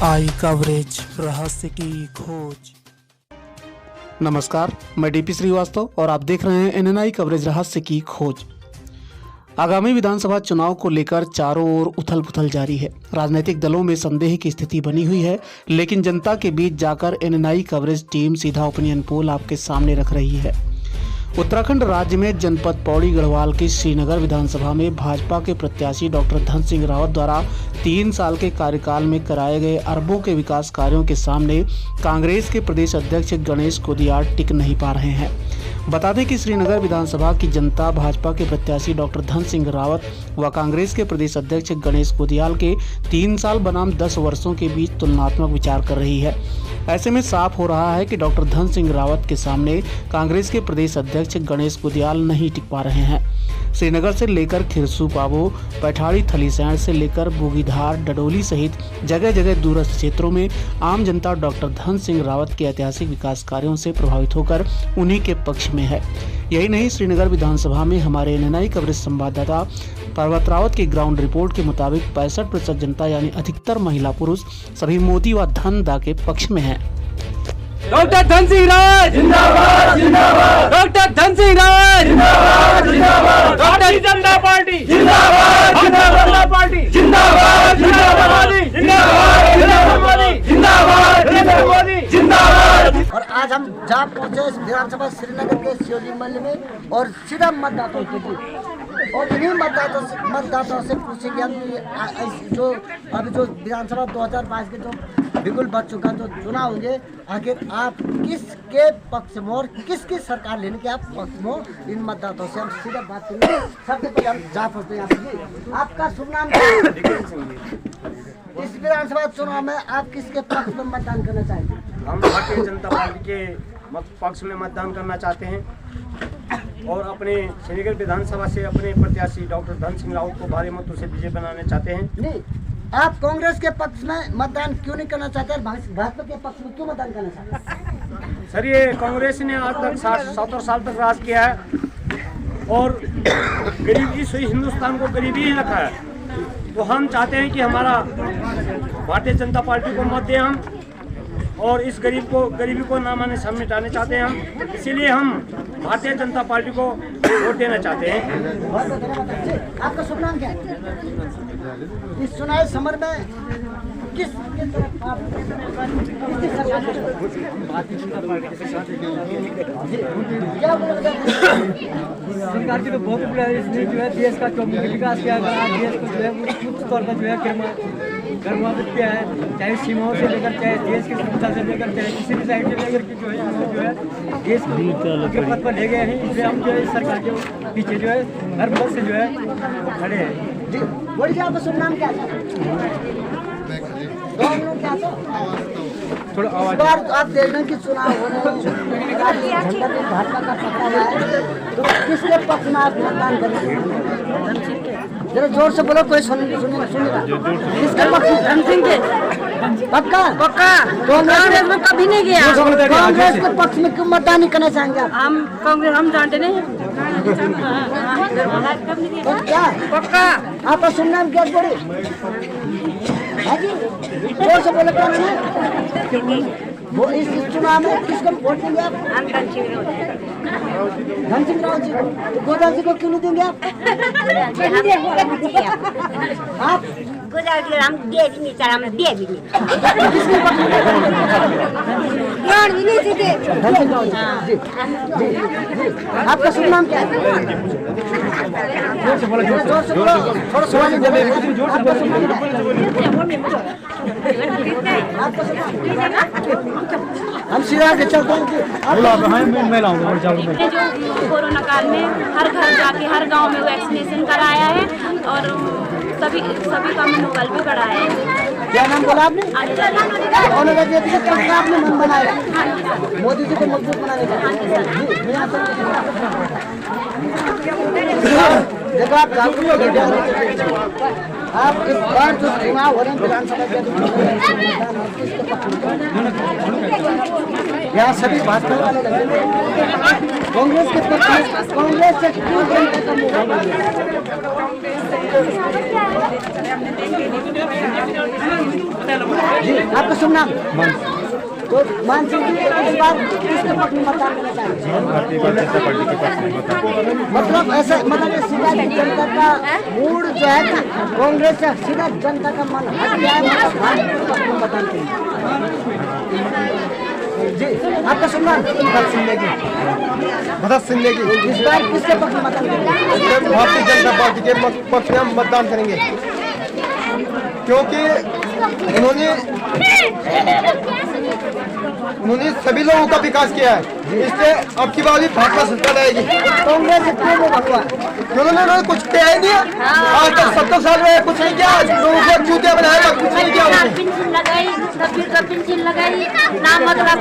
आई coverage, रहस्य की खोज। नमस्कार, मैं डीपी श्रीवास्तव और आप देख रहे हैं एनएनआई कवरेज, रहस्य की खोज। आगामी विधानसभा चुनाव को लेकर चारों ओर उथल पुथल जारी है। राजनीतिक दलों में संदेह की स्थिति बनी हुई है, लेकिन जनता के बीच जाकर एनएनआई कवरेज टीम सीधा ओपिनियन पोल आपके सामने रख रही है। उत्तराखंड राज्य में जनपद पौड़ी गढ़वाल की श्रीनगर विधानसभा में भाजपा के प्रत्याशी डॉक्टर धन सिंह रावत द्वारा 3 साल के कार्यकाल में कराए गए अरबों के विकास कार्यों के सामने कांग्रेस के प्रदेश अध्यक्ष गणेश कोदियाल टिक नहीं पा रहे हैं। बता दें कि श्रीनगर विधानसभा की जनता भाजपा के प्रत्याशी डॉक्टर धन सिंह रावत व कांग्रेस के प्रदेश अध्यक्ष गणेश कोदियाल के 3 साल बनाम 10 वर्षों के बीच तुलनात्मक विचार कर रही है। ऐसे में साफ हो रहा है कि डॉक्टर धन सिंह रावत के सामने कांग्रेस के प्रदेश अध्यक्ष गणेश कोदियाल नहीं टिक पा रहे हैं। श्रीनगर से लेकर खिरसू पाबो, पैठाड़ी थलीसैंण से लेकर बोगीधार, डडोली सहित जगह जगह दूरस्थ क्षेत्रों में आम जनता डॉक्टर धन सिंह रावत के ऐतिहासिक विकास कार्यों से प्रभावित होकर उन्हीं के पक्ष में है। यही नहीं, श्रीनगर विधानसभा में हमारे एनएनआई कवरेज संवाददाता पर्वत रावत की ग्राउंड रिपोर्ट के मुताबिक 65% जनता यानी अधिकतर महिला पुरुष सभी मोदी व धन दा के पक्ष में है। डॉक्टर धन सिंह रावत जिंदाबाद जिंदाबाद, डॉक्टर धन सिंह रावत जिंदाबाद जिंदाबाद, भारतीय जनता पार्टी जिंदाबाद जिंदाबाद, पार्टी जिंदाबाद जिंदाबाद, जिंदाबाद जिंदाबाद, जिंदाबाद। और आज हम जहाँ पहुँचे विधानसभा श्रीनगर के सियोली महल में और सीधा मतदाताओं के बीच और इन्हीं मतदाताओं से पूछेंगे हम जो अभी जो विधानसभा 2022 के जो बिल्कुल बच चुका जो चुनाव होंगे, आखिर आप किसके पक्ष में और किसकी सरकार लेने के आप पक्ष में, इन मतदाताओं से हम सीधा बात करेंगे। सबसे पहले हम जा पहुँचते हैं यहाँ। आपका शुभ नाम क्या है? इस विधानसभा चुनाव में आप किसके पक्ष में मतदान करना चाहेंगे? हम भारतीय जनता पार्टी के पक्ष में मतदान करना चाहते हैं और अपने श्रीनगर विधानसभा से अपने प्रत्याशी डॉक्टर धन सिंह रावत को भारी मतों से विजय बनाना चाहते हैं। नहीं, आप कांग्रेस के पक्ष में मतदान क्यों नहीं करना चाहते और भाजपा के पक्ष में क्यों मतदान करना चाहते हैं? सर, ये कांग्रेस ने आज तक 70 साल तक राज किया है और गरीबी से हिंदुस्तान को गरीबी ही रखा है। तो हम चाहते हैं कि हमारा भारतीय जनता पार्टी को मत दें हम, और इस गरीबी को नामाने से हम मिटाने चाहते हैं हम, इसीलिए हम भारतीय जनता पार्टी को वोट देना चाहते हैं। आपका शुभ नाम क्या है? इस चुनाव समर में किस तरफ आप सरकार की तो बहुत इसने जो है देश का चौमुखी विकास किया, देश को जो है उच्च तौर पर जो है गर्मावत किया है, चाहे सीमाओं से लेकर, चाहे देश की सुरक्षा से लेकर, चाहे किसी भी साइड से लेकर जो है देश के पद पर ले गए हैं। इसलिए हम जो है सरकार के पीछे जो है हर पद से जो है वो खड़े हैं। जी बोलिए, आपका शुभ नाम क्या है? थोड़ा आवाज। बार आप देख रहे हैं कि चुनाव हो रहे हैं, झंडा भी भाजपा का पकड़ा हुआ है, तो किसके पक्ष में आप मतदान करेंगे? जरा जोर से बोलो, कोई सुनेगा। किसके पक्ष में? धन सिंह के। पक्का पक्का। कांग्रेस में कभी नहीं गया। कांग्रेस के पक्ष में क्यों मतदान नहीं करना चाहेंगे आप? हम कांग्रेस हम जानते नहीं। तो क्या पक्का। आपका शुभ नाम क्या है? जोर से बोलो, क्या है वो? इस चुनाव में किसको वोट देंगे आप? धन सिंह रावत जी को। तो गोदाल जी को क्यों नहीं देंगे आप? आप गोदाल जी हम दे भी नहीं, सर हम दे भी नहीं। किसके पक्ष में? भी नहीं सीधे। धन सिंह रावत जी। जी। आपका शुभ नाम क्या है? जोर से बोलो, थोड़ा सवाल हम सीधा के चलते हैं। जो कोरोना काल में हर घर जाके हर गांव में वैक्सीनेशन कराया है और सभी का मनोबल भी बढ़ाया है। क्या नाम बोला आपने? आपने मन बनाया मोदी जी को मजबूत बनाने का। देखो आप इस बार जो चुनाव हो रहे हैं विधानसभा के, यहाँ सभी भाजपा वाले लगे, कांग्रेस के पक्ष में कांग्रेस से क्यों जनता का मुकाबला? जी आपका शुभ नाम? तो मान सिंह जी इस बार किसके पक्ष में मतदान करना चाहेंगे? मतलब ऐसा मतलब सीधा जनता का मूड जो है ना कांग्रेस से सीधा जनता का मन हट गया है, मतलब भाजपा के पक्ष में मतदान करेंगे। जी आपका शुभ नाम? भरत सिंह नेगी। इस बार किसके पक्ष में मतदान करेंगे? भारतीय जनता पार्टी के पक्ष में हम मतदान करेंगे, क्योंकि उन्होंने सभी लोगों का विकास किया है, इससे अब की बार भी भाजपा सरकार आएगी। कांग्रेस से क्यों वो भगवा? उन्होंने कुछ किया ही नहीं, आज तक 70 साल में कुछ नहीं किया, लोगों को चूतिया बनाया, कुछ नहीं किया। पेंशन लगाई, पेंशन लगाई, ना मतलब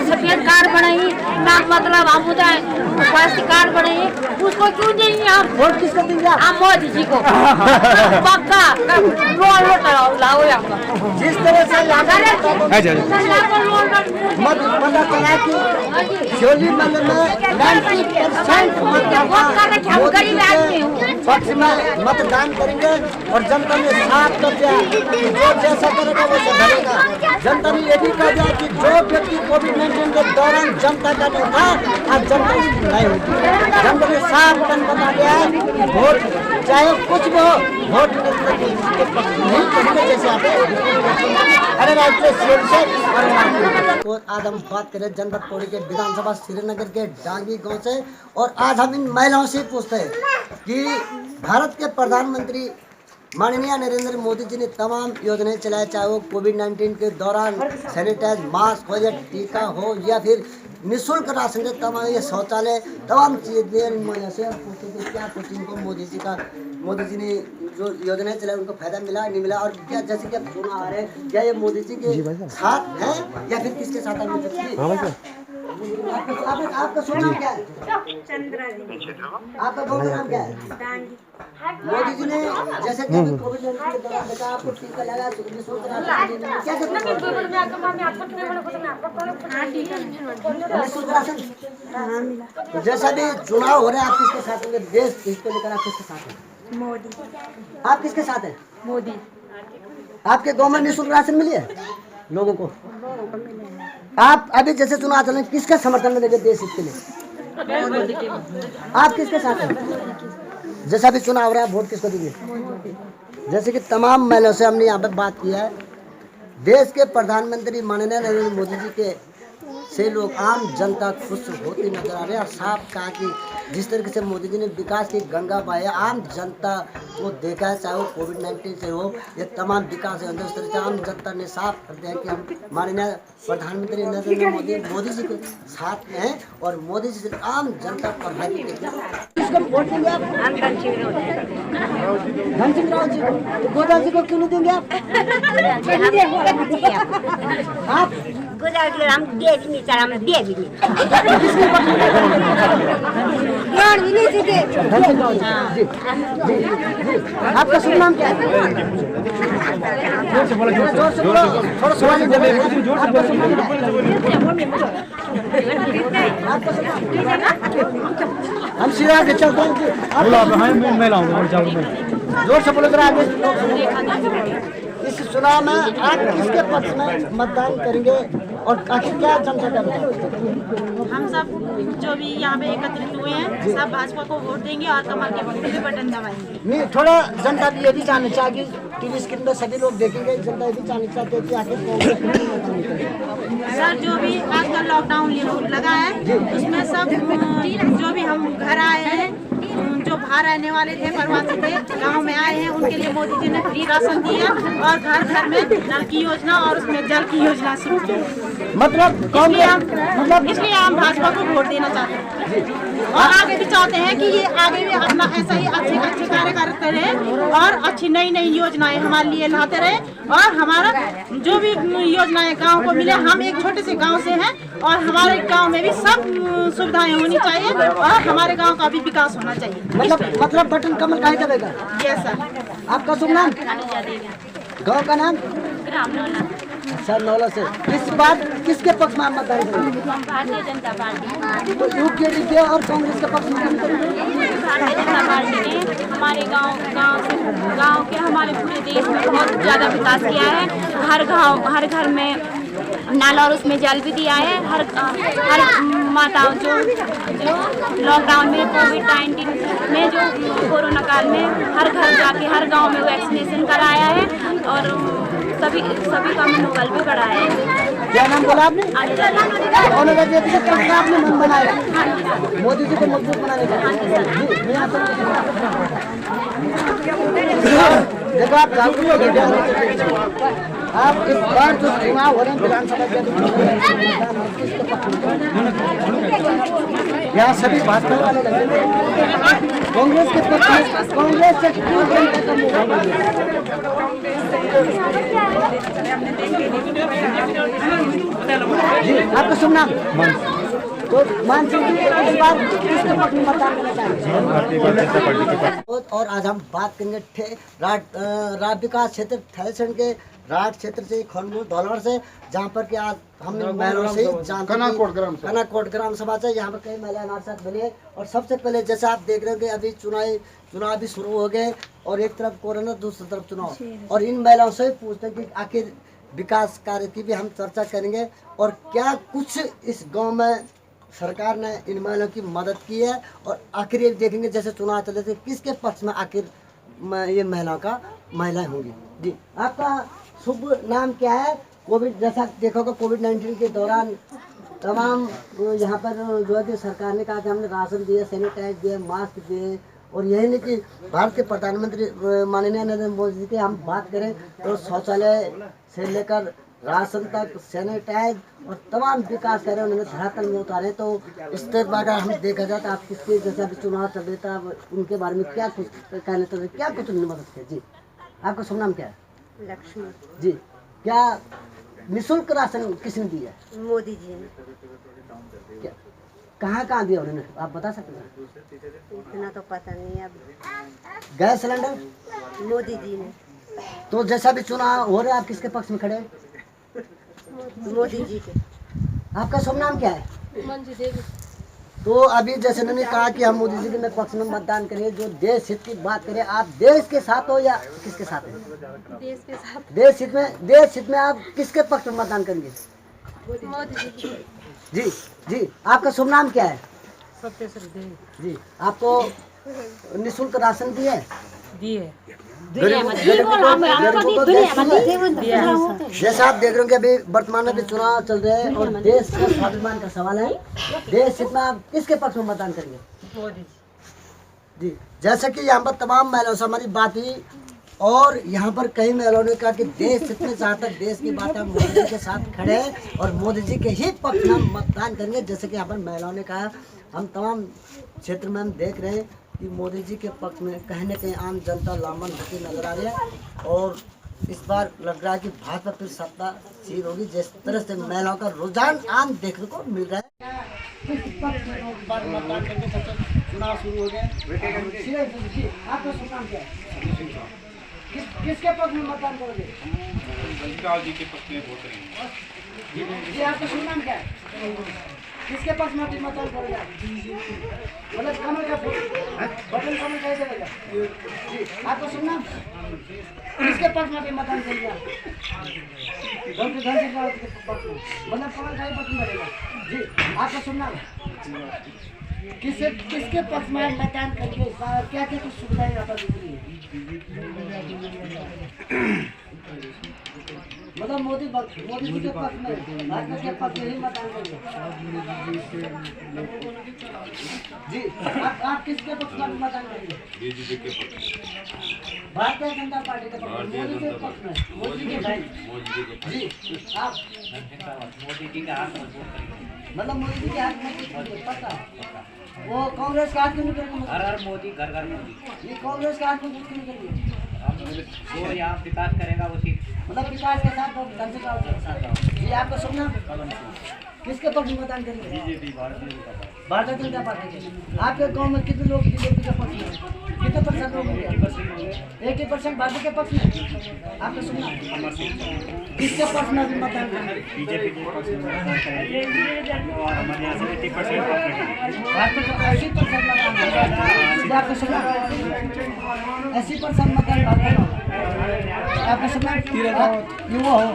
सफेद कार्ड बनाई, ना मतलब अमुदाय स्वास्थ्य कार्ड बनाई, उसको क्यों नहीं आप वोट किसको देंगे आप? मोदी जी को पक्का लाओ आपका जिस तरह से मत पता चला कि शिवली मंदिर में 90% पक्ष में मतदान करेंगे और जनता ने साफ कर दिया कि जो जैसा करेगा वैसा भरेगा। जनता ने ये भी कह दिया कि जो व्यक्ति कोविड-19 के दौरान जनता का नहीं था, आज जनता इसकी नहीं होगी। जनता ने साफ बता दिया है कि वोट चाहे कुछ भी हो, वोट नहीं करेंगे जैसे आप। अरे तो आज हम बात करें जनपद पौड़ी के विधानसभा श्रीनगर के डांगी गांव से, और आज हम इन महिलाओं से पूछते हैं कि भारत के प्रधानमंत्री माननीय नरेंद्र मोदी जी ने तमाम योजनाएं चलाए, चाहे वो कोविड-19 के दौरान सैनिटाइज मास्क हो या टीका हो या फिर निःशुल्क राशन के तमाम ये शौचालय तमाम चीजें महिला से पूछते थे क्या कुछ इनको मोदी जी ने जो योजनाएं चलाई उनको फायदा मिला नहीं मिला, और क्या जैसे कि आप चुनाव आ रहे हैं क्या ये मोदी जी के साथ है या फिर किसके साथ आप? आपका शुभ नाम क्या है? आपका गाँव का नाम क्या है? मोदी जी ने जैसे कि कोविड-19 के दौरान देखा आपको टीका लगा, तो जैसा भी चुनाव हो रहा है आप किसके साथ होंगे? देश को लेकर आप किसके साथ हैं? मोदी। आप किसके साथ हैं? मोदी। आपके गाँव में निःशुल्क राशन मिली है लोगों को? आप अभी जैसे चुनाव चल रहे हैं किसके समर्थन में देंगे देश हित के लिए? आप किसके साथ हैं? जैसा भी चुनाव हो रहा है वोट किसको देंगे? जैसे कि तमाम महिलाओं से हमने यहाँ पे बात की है, देश के प्रधानमंत्री माननीय नरेंद्र मोदी जी के से लोग आम जनता खुश होती नजर आ रही है, और साफ कहा कि जिस तरीके से मोदी जी ने विकास की गंगा बहाई है, आम जनता को देखा है, चाहे वो कोविड-19 से हो ये तमाम विकास है, उस तरह से आम जनता ने साफ कर दिया कि हम माननीय प्रधानमंत्री नरेंद्र मोदी जी के साथ में हैं और मोदी जी से आम जनता प्रभावित है। इसको वोट देंगे आप? धन सिंह रावत जी को। तो गोदा जी को क्यों नहीं देंगे आप? आप हम दे भी नहीं, हम दे भी नहीं। आपका शुभ नाम क्या है? हम सीधा के चलते हैं। जोर से बोलो जरा आगे। इस चुनाव में आप किसके पक्ष में मतदान करेंगे और आखिर क्या जनता कर रहे हैं? हम सब जो भी यहाँ पे एकत्रित हुए हैं सब भाजपा को वोट देंगे और कमल के बटन दबाएंगे। नहीं, थोड़ा जनता भी ये भी जानना चाहिए, टीवी स्क्रीन पर सभी लोग देखेंगे, जनता ये भी जानना चाहते हैं कि आखिर सर जो भी आजकल लॉकडाउन लगा है उसमें सब जो भी हम घर आए हैं, जो बाहर रहने वाले थे प्रवासी थे गांव में आए हैं, उनके लिए मोदी जी ने फ्री राशन दिया और घर घर में नल की योजना और उसमें जल की योजना शुरू की। मतलब इसलिए हम भाजपा को वोट देना चाहते हैं और आगे भी चाहते हैं कि ये आगे भी अपना ऐसा ही अच्छे कार्य करते रहे और अच्छी नई नई योजनाएं हमारे लिए लाते रहे, और हमारा जो भी योजनाएं गांव को मिले। हम एक छोटे से गांव से हैं और हमारे गांव में भी सब सुविधाएं होनी चाहिए और हमारे गांव का भी विकास होना चाहिए। मतलब बटन कमल कहाँ दबेगा? Yes sir. आपका शुभ नाम? गाँव का नाम? अच्छा, नौला से। इस बार किसके पक्ष में आप मतदान करेंगे? भारतीय जनता पार्टी। तो यूपीए और कांग्रेस के पक्ष में कम करेंगे? भारतीय जनता पार्टी ने हमारे गांव के हमारे पूरे देश में बहुत ज़्यादा विकास किया है। हर घर में नाला और उसमें जल भी दिया है। हर माताओं जो लॉकडाउन में कोविड-19 में जो कोरोना काल में हर घर जाके हर गांव में वैक्सीनेशन कराया है और सभी का मनोबल भी बढ़ाया है। क्या नाम बोला आपने? आपने मन बनाया मोदी जी को मजबूत बनाने का। देखो आप आप इस बार जो चुनाव हो रहे हैं विधानसभा के, यहाँ सभी भाजपा वाले लगे कांग्रेस के पक्ष में। कांग्रेस से क्यों जनता का जी आपका शुभ नाम? तो मान सिंह इस बार किसके पक्ष में मतदान करना चाहेंगे? और आज हम बात करेंगे राज विकास क्षेत्र थैलसैंड के राज क्षेत्र से खनमूल धौलगढ़ से, जहाँ पर कि आज हमने महिलाओं से कनाकोट ग्राम सभा से यहाँ पर कई महिला हमारे साथ मिले। और सबसे पहले जैसे आप देख रहे हो कि अभी चुनाव भी शुरू हो गए और एक तरफ कोरोना दूसरी तरफ चुनाव, और इन महिलाओं से पूछते हैं कि आखिर विकास कार्य की भी हम चर्चा करेंगे और क्या कुछ इस गाँव में सरकार ने इन महिलाओं की मदद की है, और आखिर ये देखेंगे जैसे चुनाव चले थे किसके पक्ष में आखिर ये महिलाएं होंगी। जी आपका शुभ नाम क्या है? कोविड जैसा देखोगे कोविड-19 के दौरान तमाम यहाँ पर जो है कि सरकार ने कहा कि हमने राशन दिए, सैनिटाइज दिए, मास्क दिए, और यही नहीं कि भारत के प्रधानमंत्री माननीय नरेंद्र मोदी जी की हम बात करें तो शौचालय से लेकर राशन तक, सैनिटाइज और तमाम विकास कार्य उन्होंने धरातल में उतारे। तो इस तरह अगर हम देखा जाए तो आप किसके जैसे अभी चुनाव चल रहे था उनके बारे में क्या कुछ कहना चाहते, क्या कुछ मदद किया? जी आपका शुभ नाम क्या है? लक्ष्मी। जी क्या निःशुल्क राशन किसने दिया? मोदी जी ने। क्या कहाँ दिया उन्होंने, आप बता सकते हैं? इतना तो पता नहीं। अब गैस सिलेंडर मोदी जी ने। तो जैसा भी चुनाव हो रहा है आप किसके पक्ष में खड़े हैं? मोदी जी के। आपका शुभ नाम क्या है? मंजू देवी। तो अभी जैसे उन्होंने कहा कि हम मोदी जी के पक्ष में मतदान करें, जो देश हित की बात करें, आप देश के साथ हो या किसके साथ हैं? देश के साथ। देश हित में आप किसके पक्ष में मतदान करेंगे? मोदी जी। जी जी आपका शुभ नाम क्या है? सत्यश्री देवी। जी आपको निःशुल्क राशन दिए? दिए। जैसा आप देख रहे हो कि अभी वर्तमान में भी चुनाव चल रहे हैं और देश का स्वाभिमान का सवाल है, देश हित में आप किसके पक्ष में मतदान करेंगे? मोदी जी जैसे कि यहाँ पर तमाम महिलाओं से हमारी बात हुई और यहाँ पर कई महिलाओं ने कहा कि देश हित में जहाँ तक देश की बात है मोदी जी के साथ खड़े हैं और मोदी जी के ही पक्ष में हम मतदान करेंगे। जैसे कि यहाँ पर महिलाओं ने कहा, हम तमाम क्षेत्र में हम देख रहे हैं कि मोदी जी के पक्ष में कहीं न कहीं आम जनता लामबंद होती नजर आ रही है और इस बार लग रहा है कि भाजपा फिर सत्ता सीध होगी। जिस तरह से महिलाओं का रुझान आम देखने को मिल रहा है। चुनाव शुरू हो गए, किसके पक्ष में मतदान करोगे? जी के पक्ष में वोट करेंगे। जी आपका शुभ नाम क्या है? किसके पक्ष में मतदान करोगे? मतलब कमल का बटन कमल कैसे रहेगा? जी आपका शुभ नाम? किसके पक्ष में मतदान करेगा? मतलब कमल का बटन रहेगा। जी आपका शुभ नाम? किसके पक्ष में मतदान करेंगे? क्या क्या कुछ सुविधाएं यहाँ पर दिख रही है? मतलब मोदी जी के पक्ष में, भाजपा के पक्ष में ही मतदान करेंगे। जी आप किसके पक्ष में मतदान करेंगे? बीजेपी के पक्ष। भारतीय जनता पार्टी के पक्ष में, मोदी के पक्ष में, मोदी के भाई। जी आप मोदी जी का हाथ मजबूत करेंगे। मतलब मोदी जी के हाथ में पता वो कांग्रेस का हाथ क्यों नहीं करेंगे? हर हर मोदी, घर घर मोदी। ये कांग्रेस का हाथ में क्यों नहीं करेंगे? हम जो यहाँ विकास करेगा उसी मतलब विकास के साथ ढंग से साथ जी आपका सुनना किसके पक्ष में मतदान करेंगे? भारतीय जनता पार्टी के। आपके गांव में कितने लोग बीजेपी के पक्ष में? कितने % लोग होंगे? 1% भारतीय के पक्ष में। आपका सुनना किसके पक्ष में मतदान करेंगे? बीजेपी के पक्ष में मतदान करेंगे और हमारे यहाँ से 80% भारतीय को 80% मतदान करेंगे। आपका सुनना 80% मतदान भारतीय का। आपका सुनना युवा हो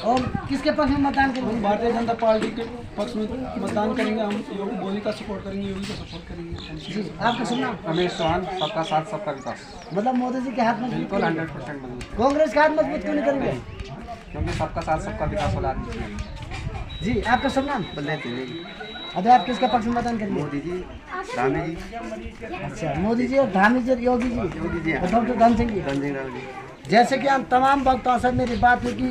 और किसके पक्ष में मतदान करेंगे? भारतीय जनता पार्टी के पक्ष में मतदान करेंगे। हम योगी मोदी का सपोर्ट करेंगे, योगी का सपोर्ट करेंगे। जी आपका सुनना रमेश चौहान, सबका साथ सबका विकास। मतलब मोदी जी के हाथ में बिल्कुल 100% मजबूत, कांग्रेस का हाथ मजबूत क्यों नहीं करेंगे? क्योंकि सबका साथ सबका विकास वाला आदमी है। जी आपका सुनना अरे आप किसके पक्ष में मतदान करेंगे? मोदी जी, धामी जी। अच्छा मोदी जी और धामी जी और योगी जी और डॉक्टर धन सिंह जी। जैसे कि हम तमाम वक्ताओं से मेरी बात है कि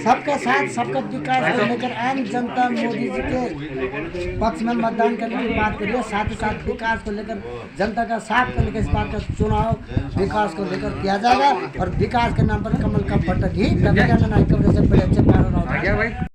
सबका साथ सबका विकास को लेकर आम जनता मोदी जी के पक्ष में मतदान करने की बात करिए। साथ ही साथ विकास को लेकर जनता का साथ को लेकर इस बात का चुनाव विकास को लेकर किया जाएगा और विकास के नाम पर कमल का फटक ही दबेगा ना। कमरे से बड़े अच्छे प्यार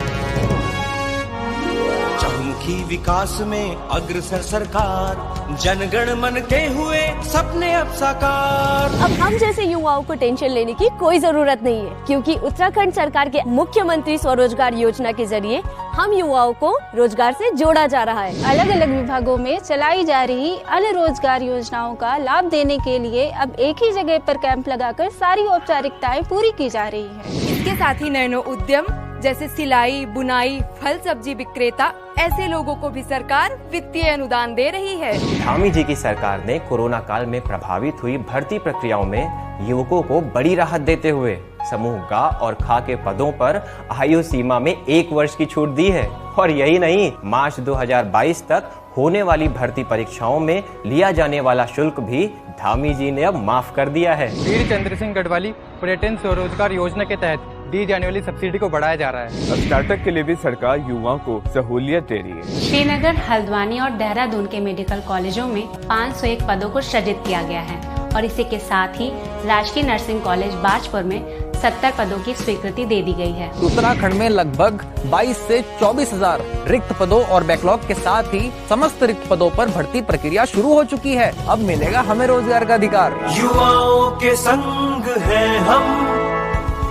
चहुमुखी विकास में अग्रसर सरकार, जनगण मन के हुए सपने अब साकार। अब हम जैसे युवाओं को टेंशन लेने की कोई जरूरत नहीं है, क्योंकि उत्तराखंड सरकार के मुख्यमंत्री स्वरोजगार योजना के जरिए हम युवाओं को रोजगार से जोड़ा जा रहा है। अलग अलग विभागों में चलाई जा रही अन्य रोजगार योजनाओं का लाभ देने के लिए अब एक ही जगह पर कैंप लगाकर सारी औपचारिकताएं पूरी की जा रही है। इसके साथ ही नैनो उद्यम जैसे सिलाई, बुनाई, फल सब्जी विक्रेता, ऐसे लोगों को भी सरकार वित्तीय अनुदान दे रही है। धामी जी की सरकार ने कोरोना काल में प्रभावित हुई भर्ती प्रक्रियाओं में युवकों को बड़ी राहत देते हुए समूह ग और ख के पदों पर आयु सीमा में 1 वर्ष की छूट दी है। और यही नहीं, मार्च 2022 तक होने वाली भर्ती परीक्षाओं में लिया जाने वाला शुल्क भी धामी जी ने अब माफ कर दिया है। वीर चंद्र सिंह गढ़वाली पर्यटन स्वरोजगार योजना के तहत दी जाने वाली सब्सिडी को बढ़ाया जा रहा है। स्टार्टअप के लिए भी सरकार युवाओं को सहूलियत दे रही है। श्रीनगर, हल्द्वानी और देहरादून के मेडिकल कॉलेजों में 501 पदों को सृजित किया गया है और इसी के साथ ही राजकीय नर्सिंग कॉलेज बाजपुर में 70 पदों की स्वीकृति दे दी गई है। उत्तराखंड में लगभग 22 से 24,000 रिक्त पदों और बैकलॉग के साथ ही समस्त रिक्त पदों पर भर्ती प्रक्रिया शुरू हो चुकी है। अब मिलेगा हमें रोजगार का अधिकार। युवाओं के संग है हम,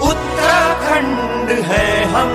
उत्तराखंड है हम।